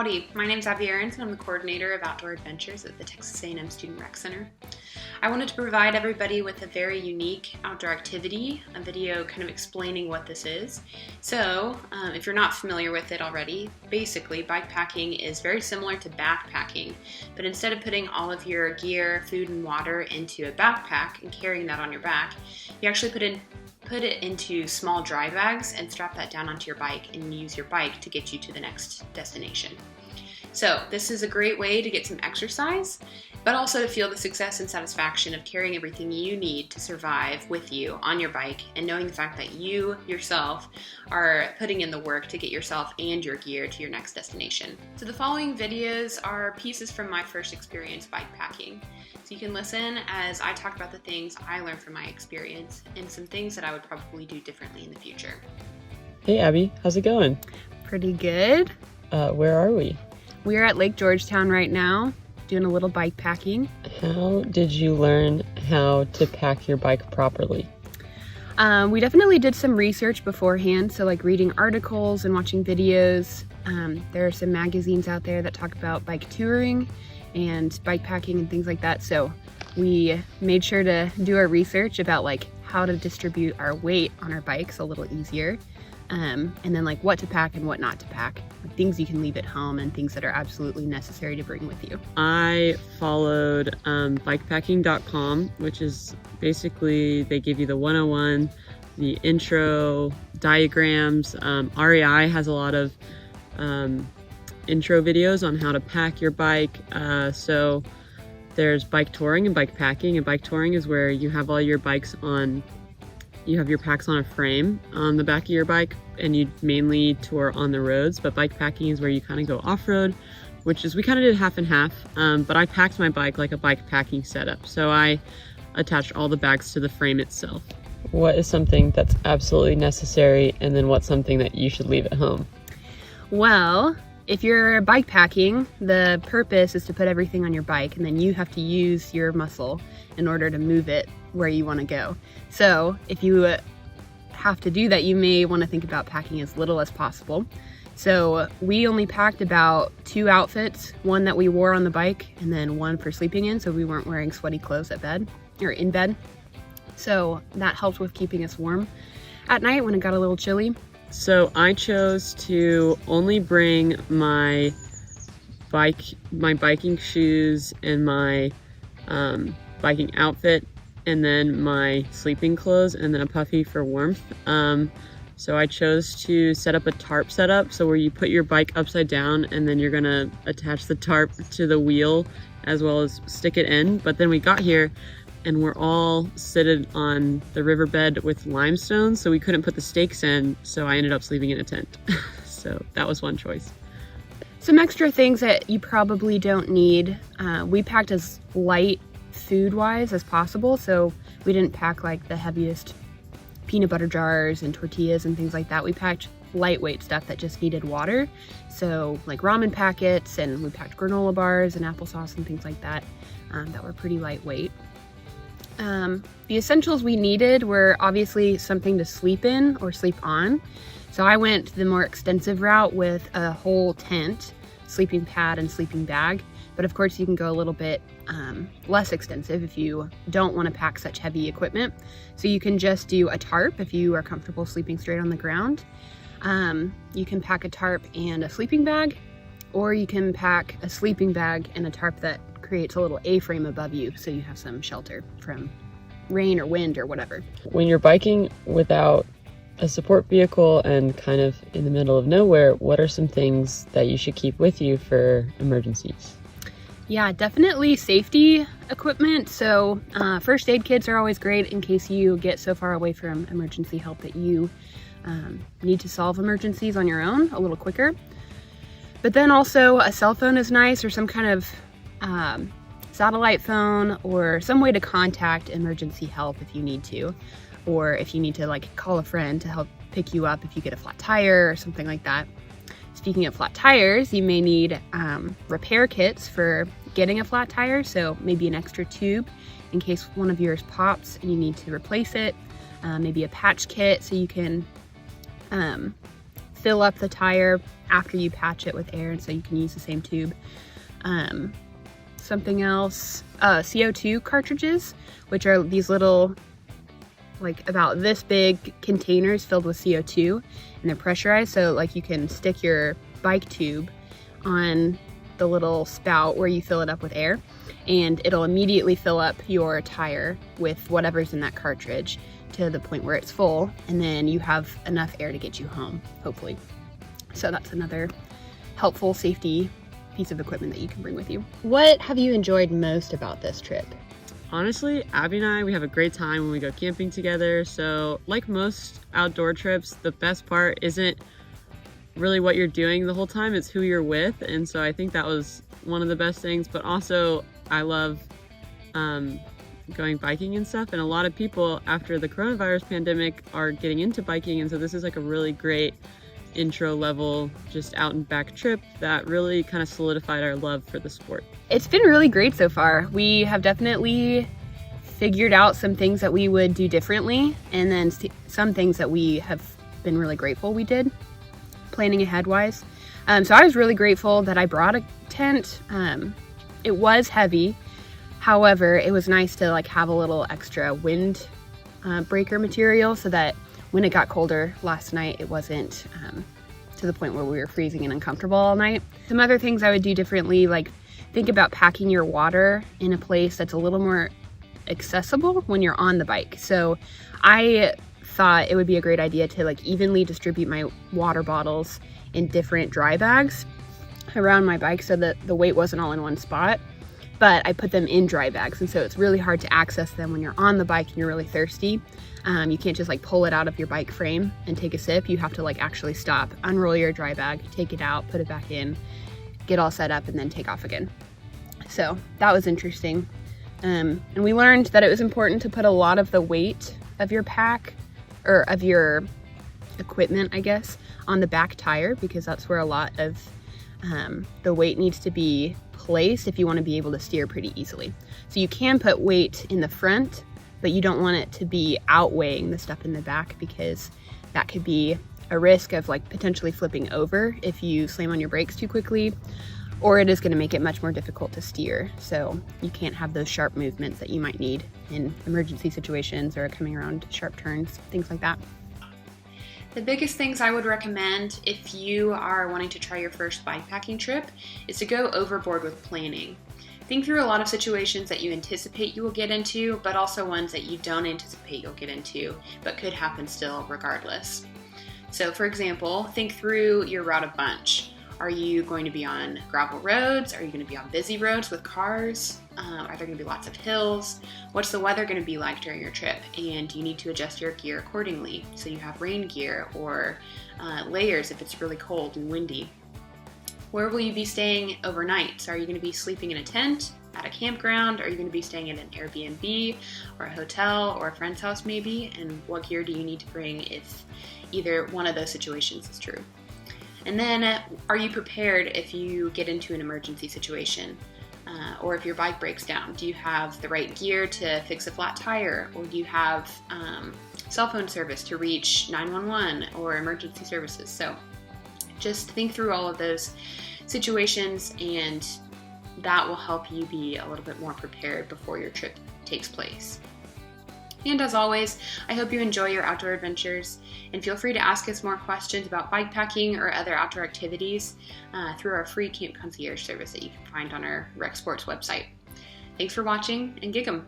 Howdy, my name's Abby Aarons and I'm the coordinator of outdoor adventures at the Texas A&M Student Rec Center. I wanted to provide everybody with a very unique outdoor activity, a video kind of explaining what this is. So, if you're not familiar with it already, basically bikepacking is very similar to backpacking, but instead of putting all of your gear, food, and water into a backpack and carrying that on your back, you actually put it into small dry bags and strap that down onto your bike and use your bike to get you to the next destination. So this is a great way to get some exercise, but also to feel the success and satisfaction of carrying everything you need to survive with you on your bike and knowing the fact that you yourself are putting in the work to get yourself and your gear to your next destination. So the following videos are pieces from my first experience bikepacking. So you can listen as I talk about the things I learned from my experience and some things that I would probably do differently in the future. Hey Abby, how's it going? Pretty good. Where are we? We're at Lake Georgetown right now, doing a little bike packing. How did you learn how to pack your bike properly? We definitely did some research beforehand, so like reading articles and watching videos. There are some magazines out there that talk about bike touring and bike packing and things like that, so we made sure to do our research about like how to distribute our weight on our bikes a little easier. And then like what to pack and what not to pack, like things you can leave at home and things that are absolutely necessary to bring with you. I followed bikepacking.com, which is basically they give you the 101, the intro, diagrams. REI has a lot of intro videos on how to pack your bike. So there's bike touring and bike packing, and bike touring is where you have all your bikes on. You have your packs on a frame on the back of your bike and you mainly tour on the roads, but bike packing is where you kind of go off-road, which is, we kind of did half and half, but I packed my bike like a bike packing setup. So I attached all the bags to the frame itself. What is something that's absolutely necessary, and then what's something that you should leave at home? Well, if you're bike packing, the purpose is to put everything on your bike and then you have to use your muscle in order to move it where you want to go. So if you have to do that, you may want to think about packing as little as possible. So we only packed about 2 outfits, one that we wore on the bike and then one for sleeping in, so we weren't wearing sweaty clothes at bed or in bed. So that helped with keeping us warm at night when it got a little chilly. So I chose to only bring my biking shoes and my biking outfit, and then my sleeping clothes, and then a puffy for warmth. So I chose to set up a tarp setup, so where you put your bike upside down and then you're gonna attach the tarp to the wheel as well as stick it in. But then we got here and we're all seated on the riverbed with limestone, so we couldn't put the stakes in, so I ended up sleeping in a tent. So that was one choice. Some extra things that you probably don't need. We packed as light food-wise as possible, so we didn't pack like the heaviest peanut butter jars and tortillas and things like that. We packed lightweight stuff that just needed water, so like ramen packets, and we packed granola bars and applesauce and things like that that were pretty lightweight. The essentials we needed were obviously something to sleep in or sleep on, so I went the more extensive route with a whole tent, sleeping pad, and sleeping bag. But of course you can go a little bit less extensive if you don't want to pack such heavy equipment. So you can just do a tarp if you are comfortable sleeping straight on the ground. You can pack a tarp and a sleeping bag, or you can pack a sleeping bag and a tarp that creates a little A-frame above you so you have some shelter from rain or wind or whatever. When you're biking without a support vehicle and kind of in the middle of nowhere, what are some things that you should keep with you for emergencies? Yeah, definitely safety equipment. So first aid kits are always great in case you get so far away from emergency help that you need to solve emergencies on your own a little quicker. But then also a cell phone is nice, or some kind of satellite phone, or some way to contact emergency help if you need to, or if you need to like call a friend to help pick you up if you get a flat tire or something like that. Speaking of flat tires, you may need repair kits for getting a flat tire, so maybe an extra tube in case one of yours pops and you need to replace it. Maybe a patch kit so you can fill up the tire after you patch it with air, and so you can use the same tube. Something else, CO2 cartridges, which are these little, like about this big containers filled with CO2, and they're pressurized, so like you can stick your bike tube on the little spout where you fill it up with air, and it'll immediately fill up your tire with whatever's in that cartridge to the point where it's full, and then you have enough air to get you home, hopefully. So that's another helpful safety piece of equipment that you can bring with you. What have you enjoyed most about this trip? Honestly, Abby and I, we have a great time when we go camping together. So like most outdoor trips, the best part isn't really what you're doing the whole time, it's who you're with. And so I think that was one of the best things, but also I love going biking and stuff. And a lot of people after the coronavirus pandemic are getting into biking. And so this is like a really great intro level, just out and back trip that really kind of solidified our love for the sport. It's been really great so far. We have definitely figured out some things that we would do differently, and then some things that we have been really grateful we did, planning ahead wise. So I was really grateful that I brought a tent. It was heavy. However, it was nice to like have a little extra wind breaker material so that when it got colder last night, it wasn't to the point where we were freezing and uncomfortable all night. Some other things I would do differently, like think about packing your water in a place that's a little more accessible when you're on the bike. So I thought it would be a great idea to like evenly distribute my water bottles in different dry bags around my bike so that the weight wasn't all in one spot. But I put them in dry bags, and so it's really hard to access them when you're on the bike and you're really thirsty. You can't just like pull it out of your bike frame and take a sip. You have to like actually stop, unroll your dry bag, take it out, put it back in, get all set up, and then take off again. So that was interesting. And we learned that it was important to put a lot of the weight of your pack, or of your equipment, I guess, on the back tire, because that's where a lot of the weight needs to be placed if you want to be able to steer pretty easily. So you can put weight in the front, but you don't want it to be outweighing the stuff in the back, because that could be a risk of like potentially flipping over if you slam on your brakes too quickly, or it is going to make it much more difficult to steer. So you can't have those sharp movements that you might need in emergency situations or coming around sharp turns, things like that. The biggest things I would recommend if you are wanting to try your first bikepacking trip is to go overboard with planning. Think through a lot of situations that you anticipate you will get into, but also ones that you don't anticipate you'll get into, but could happen still regardless. So for example, think through your route of bunch. Are you going to be on gravel roads? Are you going to be on busy roads with cars? Are there going to be lots of hills? What's the weather going to be like during your trip? And you need to adjust your gear accordingly. So you have rain gear or layers if it's really cold and windy. Where will you be staying overnight? So are you going to be sleeping in a tent, at a campground? Are you going to be staying in an Airbnb or a hotel or a friend's house maybe? And what gear do you need to bring if either one of those situations is true? And then, are you prepared if you get into an emergency situation? Or if your bike breaks down? Do you have the right gear to fix a flat tire? Or do you have cell phone service to reach 911 or emergency services? So just think through all of those situations, and that will help you be a little bit more prepared before your trip takes place. And as always, I hope you enjoy your outdoor adventures, and feel free to ask us more questions about bikepacking or other outdoor activities through our free Camp Concierge service that you can find on our Rec Sports website. Thanks for watching, and gig 'em!